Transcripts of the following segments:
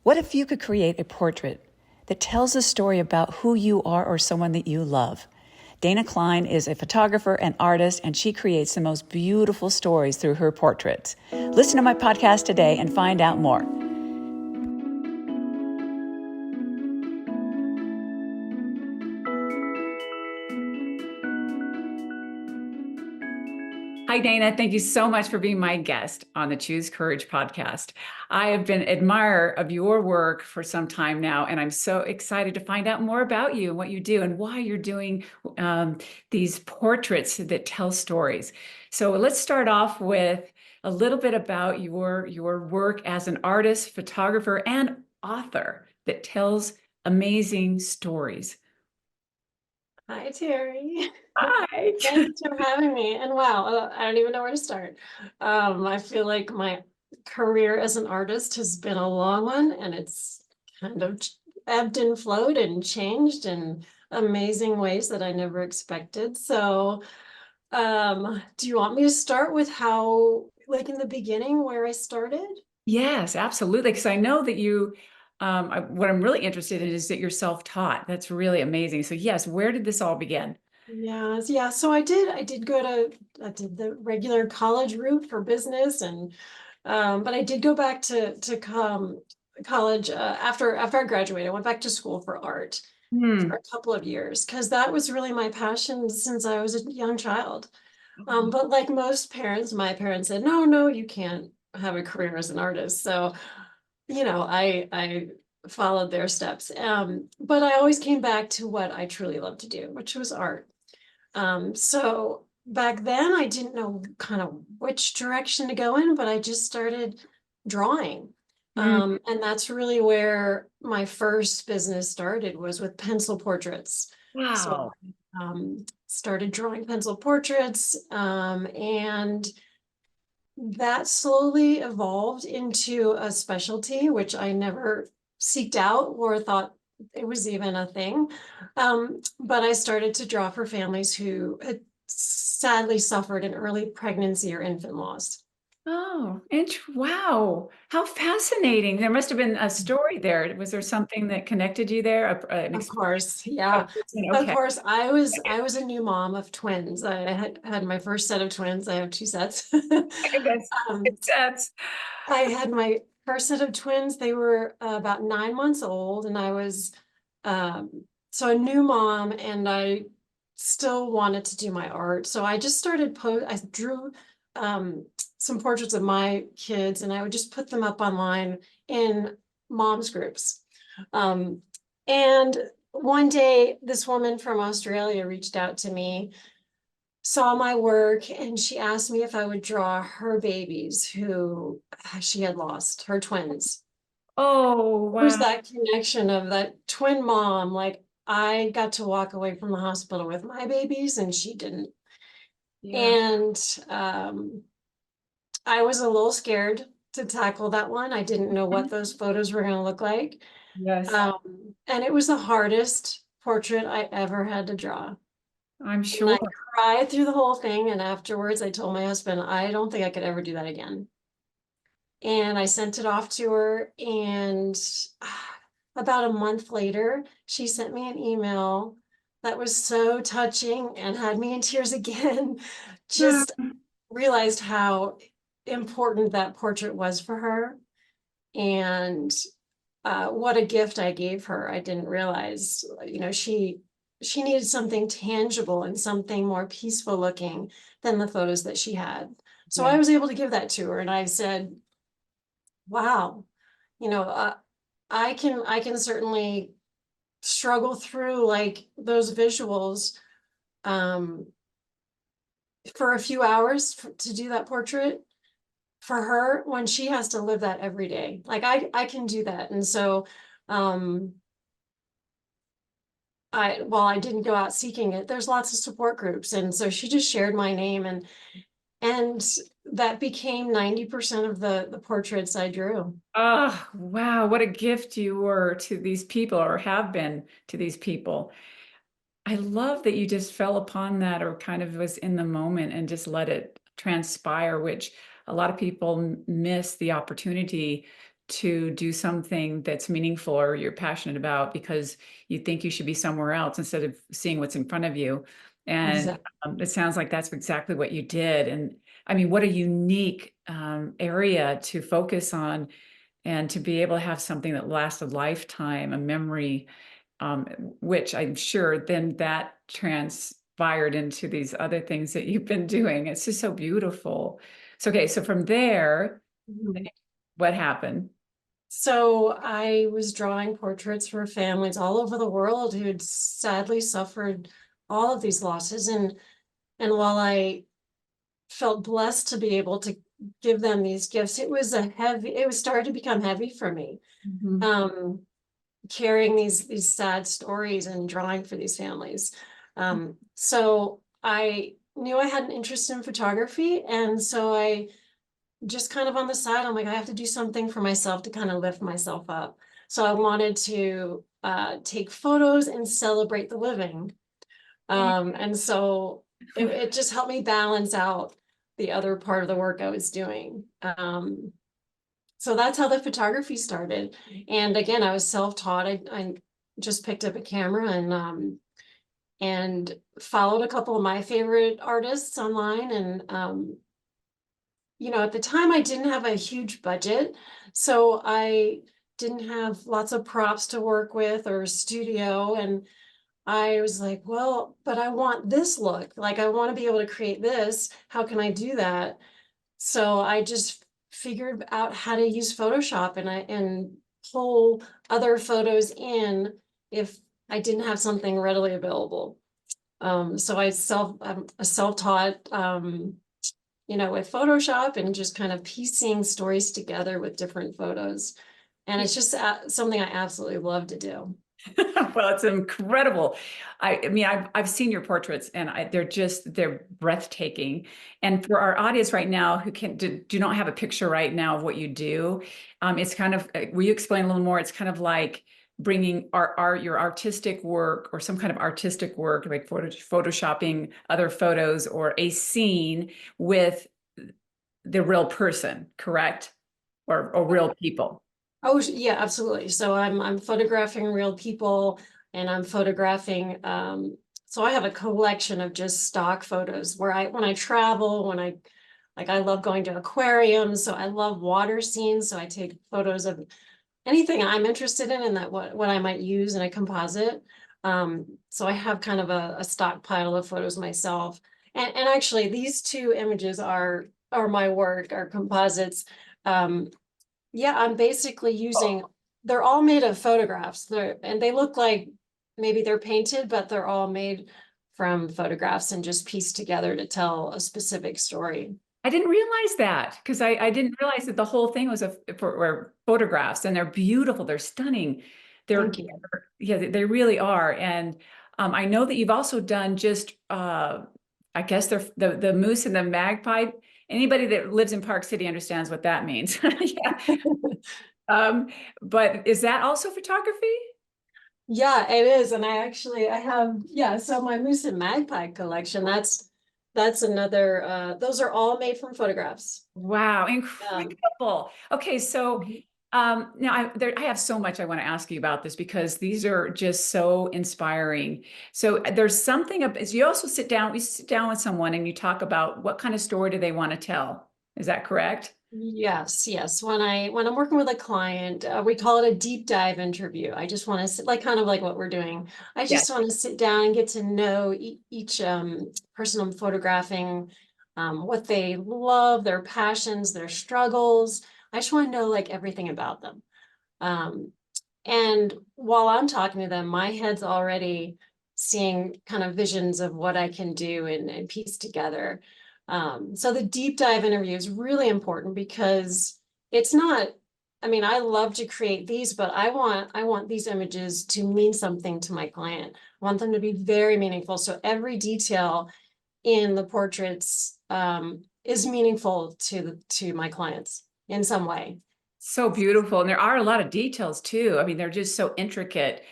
What if you could create a portrait that tells a story about who you are or someone that you love? Dana Klein is a photographer and artist, and she creates the most beautiful stories through her portraits. Listen to my podcast today and find out more. Hi, Dana. Thank you so much for being my guest on the Choose Courage podcast. I have been an admirer of your work for some time now, and I'm so excited to find out more about you and what you do and why you're doing these portraits that tell stories. So let's start off with a little bit about your work as an artist, photographer, and author that tells amazing stories. Hi, Terry. Hi. Thanks for having me. And wow, I don't even know where to start. I feel like my career as an artist has been a long one, and it's kind of ebbed and flowed and changed in amazing ways that I never expected. So, do you want me to start with how, like in the beginning, where I started? Yes, absolutely. Because I know that you, what I'm really interested in is that you're self-taught. That's really amazing. So yes, where did this all begin? Yeah. So I did go to, I did the regular college route for business, and but I did go back to college after I graduated. I went back to school for art for Hmm. a couple of years because that was really my passion since I was a young child. But like most parents, my parents said, no, you can't have a career as an artist. So, I followed their steps. But I always came back to what I truly love to do, which was art. So back then I didn't know kind of which direction to go in, but I just started drawing. Mm. And that's really where my first business started, was with pencil portraits. So Wow. started drawing pencil portraits, and that slowly evolved into a specialty, which I never seeked out or thought it was even a thing. But I started to draw for families who had sadly suffered an early pregnancy or infant loss. Oh, wow. How fascinating. There must have been a story there. Was there something that connected you there? An Of experience? course, yeah. Of Okay. course, I was a new mom of twins. I had my first set of twins. I have two sets. That's Um, makes sense. I had my first set of twins. They were about 9 months old, and I was so a new mom, and I still wanted to do my art. So I just started I drew um, some portraits of my kids, and I would just put them up online in moms groups. Um, and one day, this woman from Australia reached out to me, saw my work, and she asked me if I would draw her babies who she had lost, her twins. Oh, It was wow. that connection of that twin mom. Like, I got to walk away from the hospital with my babies and she didn't. Yeah. And I was a little scared to tackle that one. I didn't know what those photos were going to look like. Yes, And it was the hardest portrait I ever had to draw. I'm And sure. I cried through the whole thing. And afterwards, I told my husband, I don't think I could ever do that again. And I sent it off to her. And about a month later, she sent me an email that was so touching and had me in tears again. Just Mm. realized how important that portrait was for her, and what a gift I gave her. I didn't realize, she needed something tangible and something more peaceful looking than the photos that she had. So I Yeah. was able to give that to her, and I said, wow, you know, I can certainly struggle through like those visuals um for a few hours to do that portrait. For her, when she has to live that every day, like I can do that. And so um while I didn't go out seeking it, there's lots of support groups, and so she just shared my name, and that became 90% of the portraits I drew. Oh, wow. What a gift you were to these people or have been to these people. I love that you just fell upon that or kind of was in the moment and just let it transpire, which a lot of people miss the opportunity to do something that's meaningful or you're passionate about because you think you should be somewhere else instead of seeing what's in front of you. And Exactly. it sounds like that's exactly what you did. And I mean, what a unique area to focus on and to be able to have something that lasts a lifetime, a memory, which I'm sure then that transpired into these other things that you've been doing. It's just so beautiful. So, okay, so from there, what happened? So I was drawing portraits for families all over the world who had sadly suffered all of these losses. And while I felt blessed to be able to give them these gifts, it was starting to become heavy for me. Mhm. Um, Carrying these sad stories and drawing for these families. So I knew I had an interest in photography, and so I just kind of on the side, I'm like, I have to do something for myself to kind of lift myself up. So I wanted to take photos and celebrate the living. And so it just helped me balance out the other part of the work I was doing. So that's how the photography started. And again, I was self-taught. I just picked up a camera and followed a couple of my favorite artists online. And at the time I didn't have a huge budget, so I didn't have lots of props to work with or a studio. And I was like, well, but I want this look. Like, I want to be able to create this. How can I do that? So I just figured out how to use Photoshop and pull other photos in if I didn't have something readily available. So I'm a self-taught, with Photoshop and just kind of piecing stories together with different photos. And it's just something I absolutely love to do. Well, it's incredible. I mean, I've seen your portraits and they're breathtaking. And for our audience right now who do not have a picture right now of what you do, it's kind of, will you explain a little more? It's kind of like bringing your artistic work or some kind of artistic work, like photoshopping other photos or a scene with the real person, correct? Or real people. Oh, yeah, absolutely. So I'm photographing real people, and I'm photographing so I have a collection of just stock photos where when I travel, I love going to aquariums, so I love water scenes, so I take photos of anything I'm interested in and that what I might use in a composite. So I have kind of a stockpile of photos myself. And actually these two images are my work, are composites. Um, yeah, I'm basically using, they're all made of photographs. And they look like maybe they're painted, but they're all made from photographs and just pieced together to tell a specific story. I didn't realize that because I didn't realize that the whole thing was were photographs and they're beautiful. They're stunning. They're, Thank you. yeah, they really are. And I know that you've also done just, I guess they're the moose and the magpie. Anybody that lives in Park City understands what that means. Yeah. Um, but is that also photography? Yeah, it is. And I have, yeah, so my moose and magpie collection, that's another, those are all made from photographs. Wow, Um, incredible. Okay, so mhm. now I have so much I want to ask you about this because these are just so inspiring. So there's something as you also we sit down with someone and you talk about what kind of story do they want to tell. Is that correct? Yes, yes. When I'm working with a client, we call it a deep dive interview. I just want to sit, like kind of like what we're doing. I Yes. just want to sit down and get to know each person I'm photographing, what they love, their passions, their struggles. I just want to know like everything about them. Um, and while I'm talking to them, my head's already seeing kind of visions of what I can do and piece together. So the deep dive interview is really important because it's not, I mean, I love to create these, but I want these images to mean something to my client. I want them to be very meaningful. So every detail in the portraits is meaningful to my clients in some way. So beautiful. And there are a lot of details too. I mean, they're just so intricate.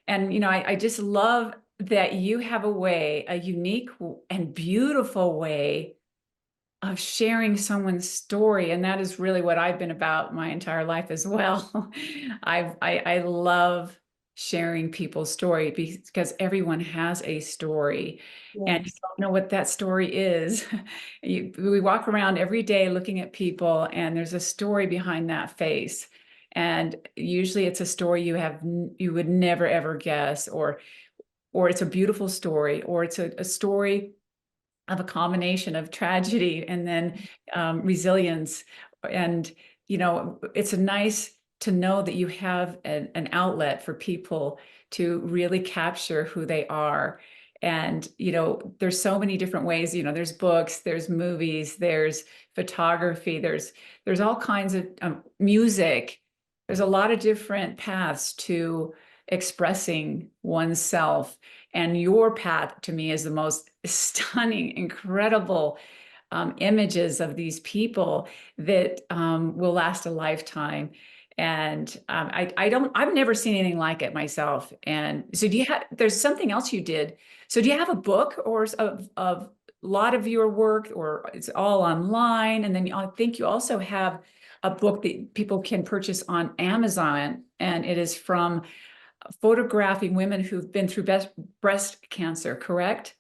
And, I just love that you have a way, a unique and beautiful way of sharing someone's story. And that is really what I've been about my entire life as well. I love sharing people's story because everyone has a story and you Yes. don't know what that story is. We walk around every day looking at people and there's a story behind that face. And usually it's a story you would never ever guess, or it's a beautiful story, or it's a story of a combination of tragedy and then resilience. And, it's nice to know that you have an outlet for people to really capture who they are. And, there's so many different ways, there's books, there's movies, there's photography, there's all kinds of music. There's a lot of different paths to expressing oneself. And your path to me is the most stunning, incredible images of these people that will last a lifetime. And I've never seen anything like it myself. And so there's something else you did. So do you have a book or of a lot of your work, or it's all online? And then I think you also have a book that people can purchase on Amazon, and it is from photographing women who've been through breast cancer, correct?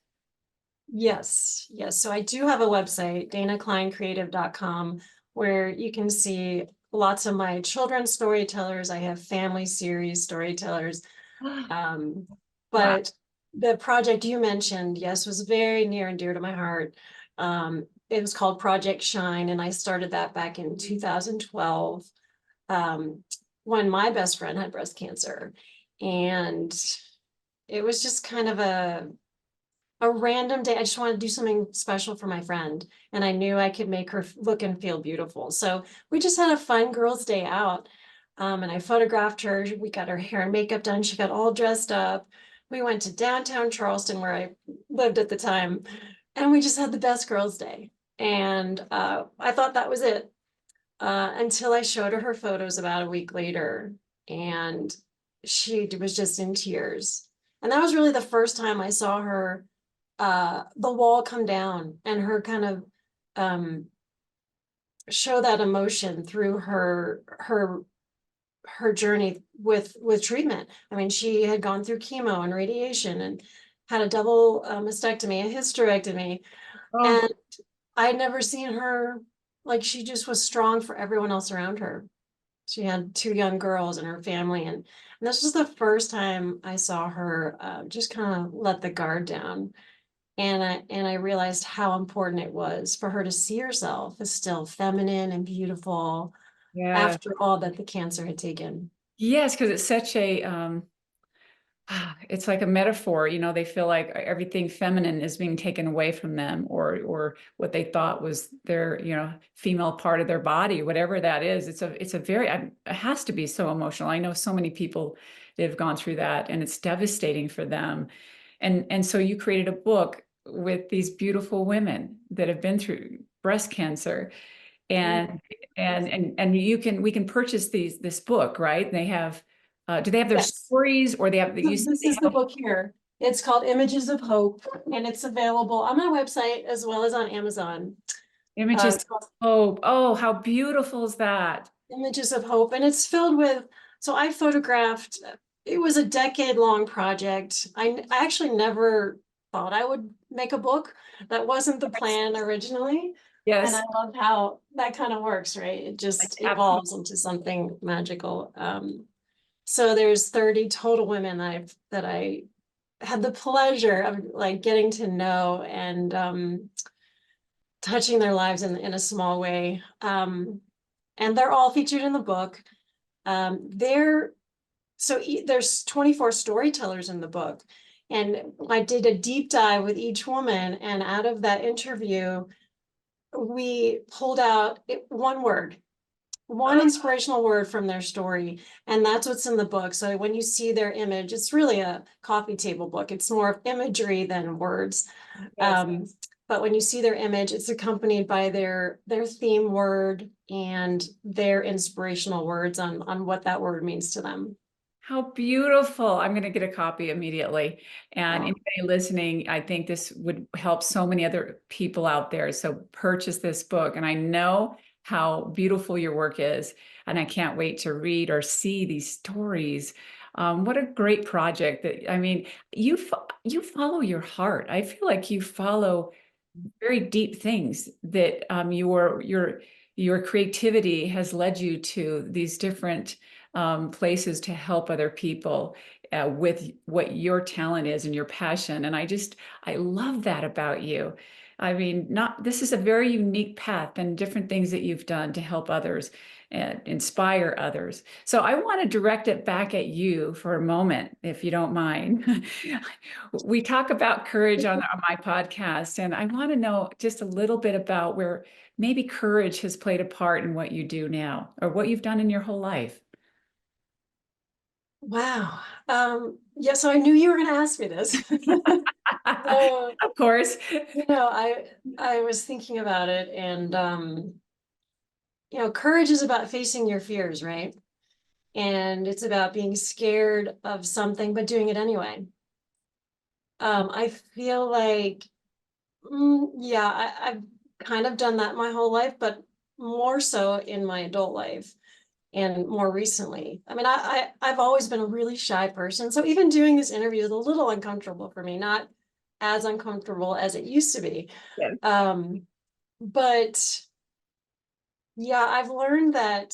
Yes, yes. So I do have a website, danakleincreative.com, where you can see lots of my children's storytellers. I have family series storytellers. Um, Wow. but the project you mentioned, yes, was very near and dear to my heart. It was called Project Shine, and I started that back in 2012, um, when my best friend had breast cancer. And it was just kind of a random day. I just wanted to do something special for my friend, and I knew I could make her look and feel beautiful. So we just had a fun girls' day out. And I photographed her. We got her hair and makeup done. She got all dressed up. We went to downtown Charleston, where I lived at the time, and we just had the best girls' day. And I thought that was it, until I showed her photos about a week later, and she was just in tears. And that was really the first time I saw her, the wall come down, and her kind of um, show that emotion through her journey with treatment. I mean, she had gone through chemo and radiation and had a double mastectomy, a hysterectomy, Oh, and I'd never seen her, like, she just was strong for everyone else around her. She had two young girls and her family, and this was the first time I saw her just kind of let the guard down. And I realized how important it was for her to see herself as still feminine and beautiful yeah. after all that the cancer had taken. Yes, because it's such a it's like a metaphor, they feel like everything feminine is being taken away from them, or what they thought was their, female part of their body, whatever that is. It's a very, it has to be so emotional. I know so many people that have gone through that, and it's devastating for them. And so you created a book with these beautiful women that have been through breast cancer, Yeah. and we can purchase this book, right? They have do they have their Yes. stories, or they have you said This they is the have book here. It's called Images of Hope, and it's available on my website as well as on Amazon. images It's called of hope. Oh, how beautiful is that? Images of Hope, and it's filled with, so I photographed, it was a decade-long project. I actually never thought I would make a book. That wasn't the plan originally. And I Yes, love how that kind of works, right? It just absolutely. evolves into something magical. So there's 30 total women that I had the pleasure of, like, getting to know, and touching their lives in a small way. And they're all featured in the book. There, so there's 24 storytellers in the book, and I did a deep dive with each woman, and out of that interview, we pulled out one word, one Oh, inspirational word from their story, and that's what's in the book. So when you see their image, it's really a coffee table book. It's more of imagery than words. yes. Um, but when you see their image, it's accompanied by their theme word and their inspirational words on what that word means to them. How beautiful. I'm going to get a copy immediately. And Oh, anybody listening, I think this would help so many other people out there. So purchase this book. And I know how beautiful your work is. And I can't wait to read or see these stories. What a great project that, I mean, you follow your heart. I feel like you follow very deep things that your creativity has led you to these different places to help other people with what your talent is and your passion. And I love that about you. I mean, not this is a very unique path and different things that you've done to help others and inspire others. So I want to direct it back at you for a moment, if you don't mind. We talk about courage on my podcast, and I want to know just a little bit about where maybe courage has played a part in what you do now or what you've done in your whole life. wow. Yeah, so I knew you were going to ask me this. So, Of course. I was thinking about it, and courage is about facing your fears, right? And it's about being scared of something but doing it anyway. I feel like, yeah, I've kind of done that my whole life, but more so in my adult life and more recently. I mean, I've always been a really shy person, so even doing this interview is a little uncomfortable for me, not as uncomfortable as it used to be. Yes. Um, but yeah, I've learned that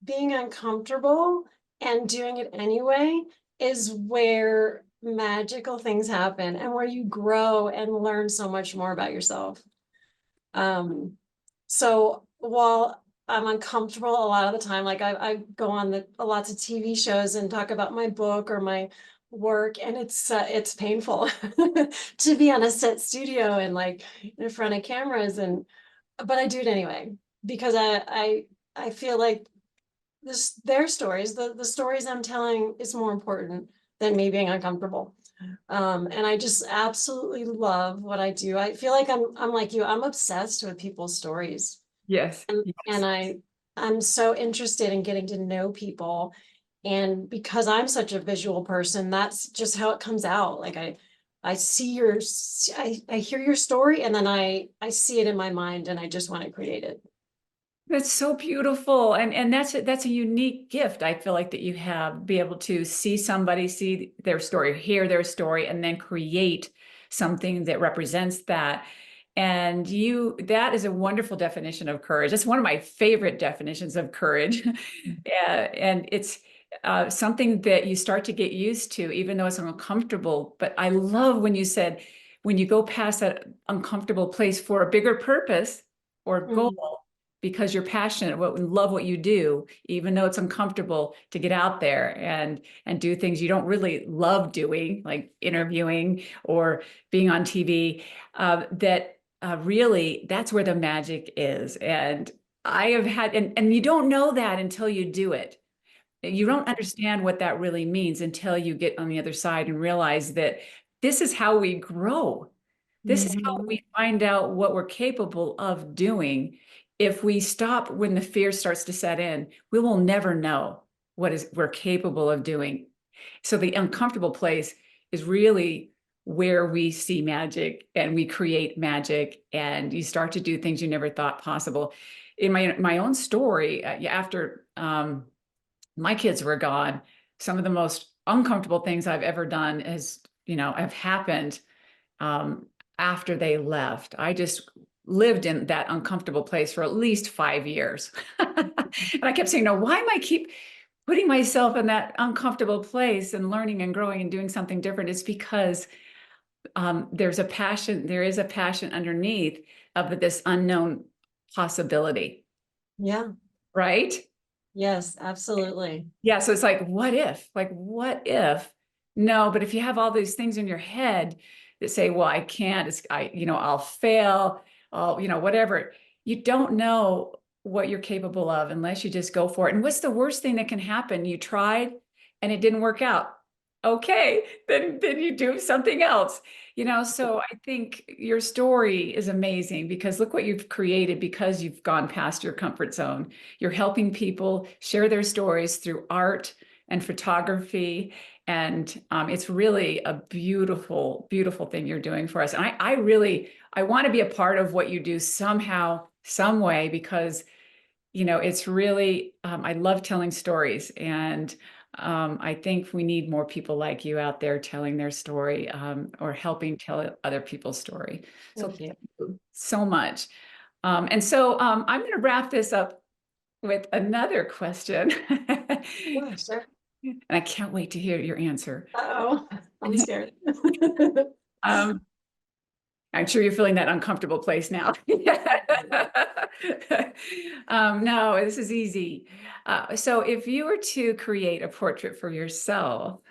being uncomfortable and doing it anyway is where magical things happen and where you grow and learn so much more about yourself. So while I'm uncomfortable a lot of the time, like I go on lots of TV shows and talk about my book or my work, and it's painful to be on a set studio and like in front of cameras, but I do it anyway because I feel like their stories, the stories I'm telling is more important than me being uncomfortable. And I just absolutely love what I do. I feel like I'm like you, I'm obsessed with people's stories. Yes. And Yes. I'm so interested in getting to know people. And because I'm such a visual person, that's just how it comes out. Like I see I hear your story, and then I see it in my mind, and I just want to create it. That's so beautiful. And that's a unique gift, I feel like, that you have, be able to see somebody, see their story, hear their story, and then create something that represents that. And that is a wonderful definition of courage. That's one of my favorite definitions of courage. And it's something that you start to get used to, even though it's uncomfortable. But I love when you said, when you go past that uncomfortable place for a bigger purpose or Mhm. goal, because you're passionate, love what you do, even though it's uncomfortable to get out there and do things you don't really love doing, like interviewing or being on TV. That really, that's where the magic is. And I have had, and you don't know that until you do it. You don't understand what that really means until you get on the other side and realize that this is how we grow. This is how Mhm. we find out what we're capable of doing. If we stop when the fear starts to set in, we will never know what is we're capable of doing. So the uncomfortable place is really where we see magic and we create magic, and you start to do things you never thought possible. In my own story, after my kids were gone, some of the most uncomfortable things I've ever done have happened um, after they left. I just lived in that uncomfortable place for at least 5 years. And I kept saying, no, why am I keep putting myself in that uncomfortable place and learning and growing and doing something different? It's because there is a passion underneath of this unknown possibility, Yeah. right? Yes, absolutely. Yeah, so it's like, what if? Like, what if? No, but if you have all these things in your head that say, well, I can't, I'll fail, whatever. You don't know what you're capable of unless you just go for it. And what's the worst thing that can happen? You tried and it didn't work out. Okay, then you do something else. So I think your story is amazing because look what you've created because you've gone past your comfort zone. You're helping people share their stories through art and photography. And it's really a beautiful, beautiful thing you're doing for us. And I want to be a part of what you do somehow, some way, because it's really, I love telling stories. And I think we need more people like you out there telling their story, or helping tell other people's story. So Thank you. thank you so much. And so I'm going to wrap this up with another question. Yeah, sure. And I can't wait to hear your answer. Uh-oh, I'm scared. Um, I'm sure you're feeling that uncomfortable place now. No, this is easy. So if you were to create a portrait for yourself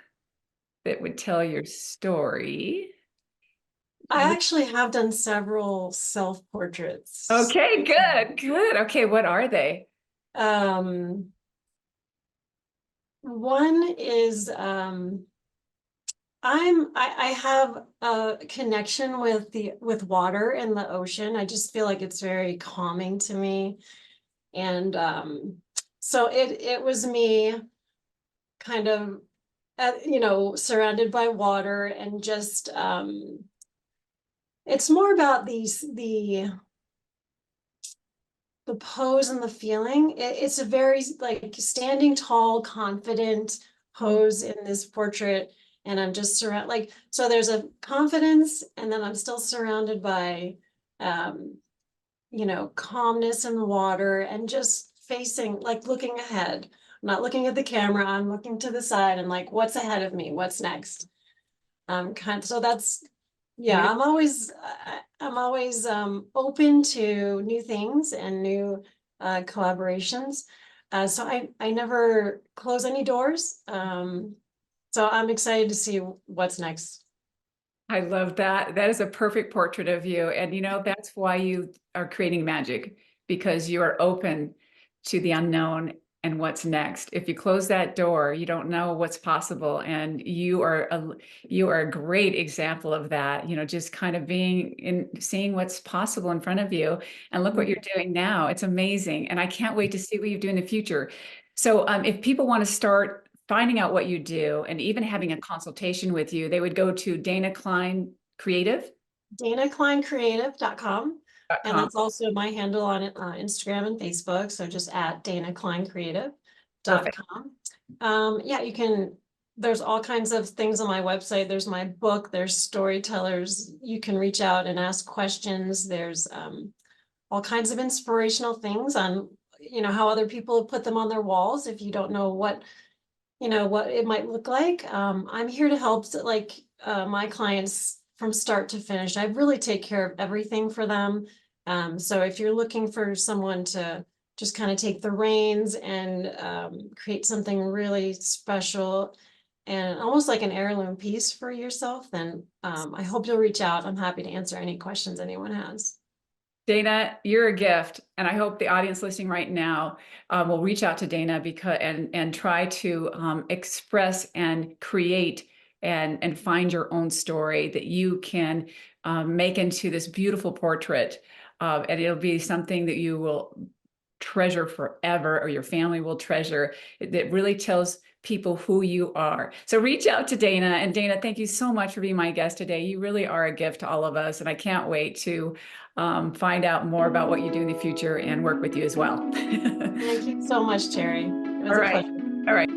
that would tell your story. I actually have done several self-portraits. Okay, good, good. Okay, what are they? Um, One is I have a connection with water and the ocean. I just feel like it's very calming to me. And so it was me kind of surrounded by water and just it's more about the pose and the feeling. It's a very like standing tall, confident pose in this portrait. And I'm just surrounded, like, so there's a confidence, and then I'm still surrounded by, calmness in the water and just facing, like looking ahead. I'm not looking at the camera, I'm looking to the side and like, what's ahead of me? What's next? So that's, yeah, I'm always open to new things and new collaborations. So I never close any doors. So I'm excited to see what's next. I love that. That is a perfect portrait of you. And that's why you are creating magic, because you are open to the unknown and what's next. If you close that door, you don't know what's possible. And you are a great example of that, just kind of seeing what's possible in front of you. And look what you're doing now. It's amazing. And I can't wait to see what you do in the future. So if people want to start finding out what you do and even having a consultation with you, they would go to Dana Klein Creative. DanaKleinCreative.com. And .com. that's also my handle on Instagram and Facebook. So just at Perfect. DanaKleinCreative.com. Yeah, there's all kinds of things on my website. There's my book, there's storytellers. You can reach out and ask questions. There's all kinds of inspirational things on, how other people have put them on their walls. If you don't know what it might look like. I'm here to help my clients from start to finish. I really take care of everything for them. So if you're looking for someone to just kind of take the reins and create something really special and almost like an heirloom piece for yourself, then I hope you'll reach out. I'm happy to answer any questions anyone has. Dana, you're a gift, and I hope the audience listening right now will reach out to Dana and try to express and create and find your own story that you can make into this beautiful portrait, and it'll be something that you will treasure forever, or your family will treasure. That really tells people who you are. So reach out to Dana. And Dana, thank you so much for being my guest today. You really are a gift to all of us, and I can't wait to find out more about what you do in the future and work with you as well. Thank you so much, Terry. It was All a right. pleasure. All right.